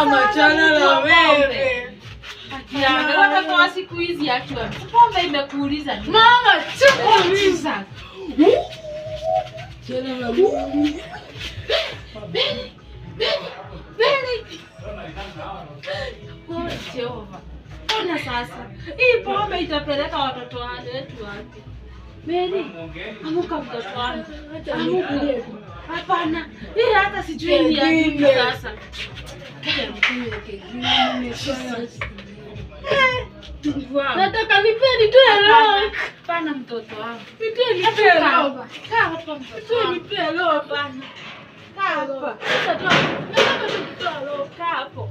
Mama chana la wewe. Akianga watoto wa siku hizi akiwa. Pombe imekuuliza nini? Mama chukua Misa. chana la wewe. Oh, Jehova. Ona sasa. Hii pombe itapeleka watoto wetu wapi? Mary, amuka mtoto wangu. Amuka. Hapana. Hii hata sijui ni ya nini sasa. Nataka nipeni tu rock. Hapana mtoto wangu. Nipeni rock. Kaa hapa mtoto wangu. Nipeni rock. Hapana. Kaa hapa. Nataka tukutoa roho. Kaa hapo.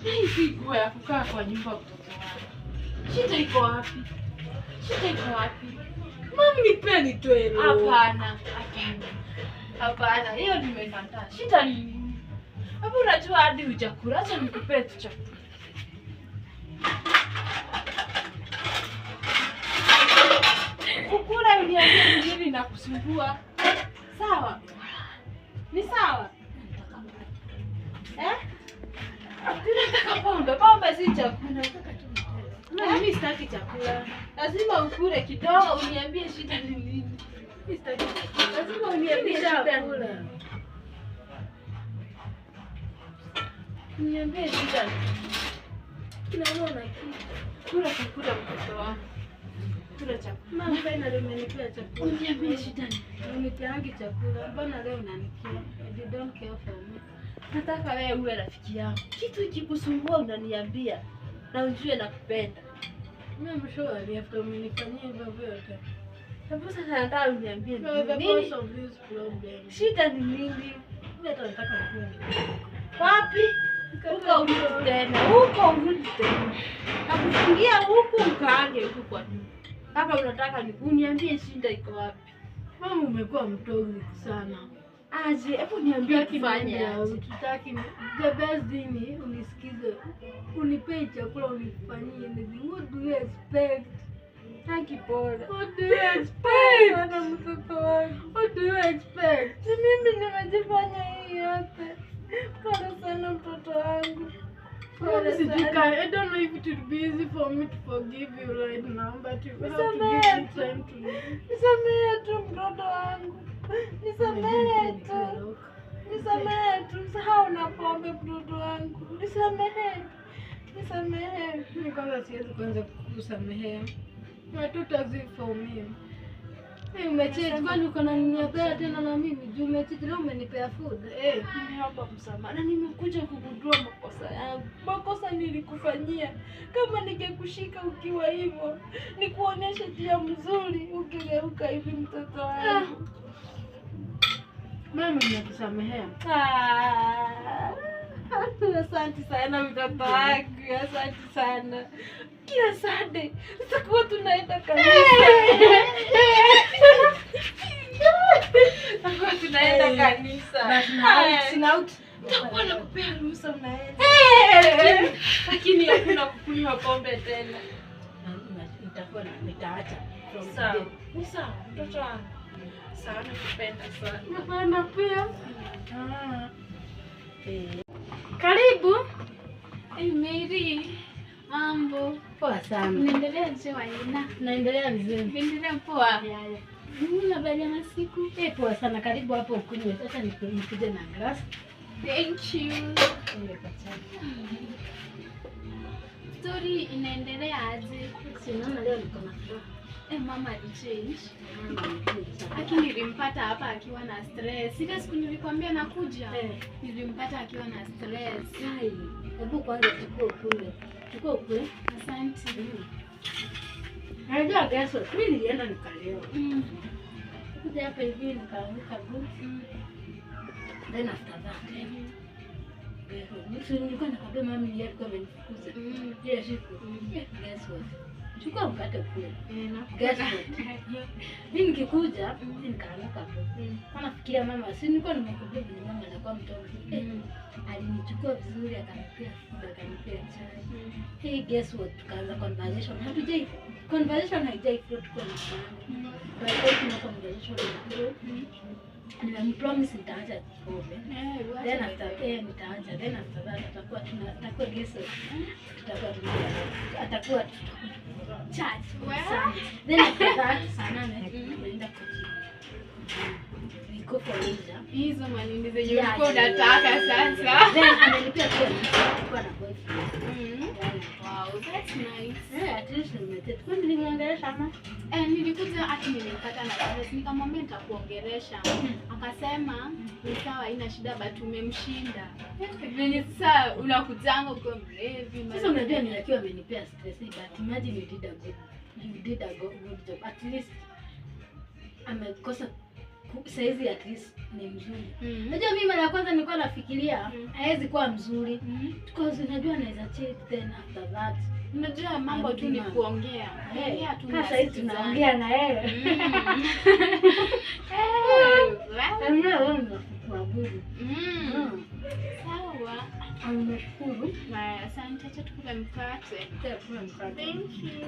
Hii si nguo ya kukaa kwa nyumba mtoto wangu. Shida iko wapi? Shida iko wapi? Mami nipeni tu rock. Hapana. Hapana. Hapana. Hiyo nimekataa. Shida ni nini? Hapo unajua hadi hujakula. Acha nikupee tu chakula. Kukula uniambie ni nini nakusumbua. Sawa? Ni sawa? Nataka pombe. Pombe si chakula. Mimi sitaki chakula. Lazima ukule kidogo uniambie shida ni nini. Mimi sitaki chakula. Lazima uniambie shida ni nini. Niambie shida ni nini. Kinaona kitu. Kula chakula mtoto wangu. Kula chakula. Mama finally umenipea chakula. Uniambie shida ni nini. Unipeangi chakula. Mbona leo unanikia? You don't care for me. Nataka wewe uwe rafiki yangu. Kitu ikikusumbua unaniambia na ujue nakupenda. I'm sure after umenifanyia hivyo vyote. Sababu sasa nataka uniambie So the nini. cause of this problem. Shida ni nini? Mimi hata nataka kuwa. Wapi? Huko urudi tena. Huko urudi tena. Nakufungia huku ukaange huku kwa nini? Hapa unataka uniambie shida iko wapi? Mama umekuwa mtozi sana. Aje, hebu niambie kifanye aje. Tutaki the best thing unisikize. Unipee chakula unifanyie anything. What do you expect? Haki pole. What do you expect? Sana mtoto wangu. What do you expect? Si mimi nimejifanya hii yote. Pole sana mtoto wangu. Pole sana. I don't know if it would be easy for me to forgive you right now, but you have to give me time to live. Nisamehe tu mtoto wangu. Nisamehe tu. Nisamehe tu. Sahau na pombe mtoto wangu. Nisamehe. Nisamehe. Mimi kwanza siwezi kwanza kukusamehea. Watoto for me. Hey, umecheti kwani uko na niniapea tena na mimi? Juu umecheti leo umenipea food. Nimeomba msamaha na nimekuja kugundua makosa yangu. Makosa nilikufanyia. Kama ningekushika ukiwa hivyo, nikuoneshe njia mzuri, ukigeuka hivi mtoto wangu. Mama nimekusamehea. Asante sana mtoto wangu. Asante sana. Kila Sunday tutakuwa tunaenda kanisa. Tutakuwa tunaenda kanisa. Nitakuwa nakupea ruhusa unaenda. Lakini hakuna kukunywa pombe tena. Nitaacha. Sawa. Ni sawa mtoto wangu. Sawa, nakupenda sana. Napenda pia. Karibu. Mary, mambo. Poa sana. Unaendelea je Waina? Naendelea vizuri. Unaendelea poa? Habari ya masiku? Poa sana. Karibu hapo ukunywe. Sasa nikuje na glass. Thank you. Story inaendelea aje? Sinaona leo niko na furaha. Mama alichange. Lakini nilimpata hapa akiwa na stress. Ile siku nilikwambia nakuja. Nilimpata akiwa na stress. Hebu kwanza chukua kule. Chukua kule. Asante. Najua kesho mimi nilienda nikalewa. Kuja hapa hivi nikaamka buti. Then after that. Nilikuwa nakwambia mami yeye alikuwa amenifukuza. Ile siku. Guess what? Chukua mkate kule. Guess what? Mimi nikikuja, nikaamka tu. Nafikiria mama, si nilikuwa nimekuambia vile mama alikuwa mtoto. Alinichukua vizuri akanipea food, akanipea chai. Hey, guess what? Tukaanza conversation. Conversation haijai flow, tuko na sana. Baadaye tuna conversation. Nimempromise nitaacha pombe. Then after nitaacha. Then after that atakuwa geso. Atakuwa church. Then after that sana naenda niko for later. Hizo manini zenye ulikuwa unataka sasa. Then analipia kwa na boyfriend. Wow, that's nice. At least nimetet. Kwa nini nimeongelesha ama? Nilikuja hata nilipata na stress nikamwambia nitakuongelesha. Akasema ni sawa haina shida but umemshinda. Venye sasa unakutanga uko mrevi. Sasa unajua nilikiwa amenipea stress but imagine you did a good job. At least amekosa saizi at least ni mzuri. Unajua mimi mara ya kwanza nilikuwa nafikiria haiwezi kuwa mzuri because unajua anaweza cheat then after that. Unajua mambo tu ni kuongea. Sasa hivi tunaongea na yeye. Kuabudu. Sawa. Ameshukuru. Na asante, acha tukule mkate. Tukule mkate. Thank you.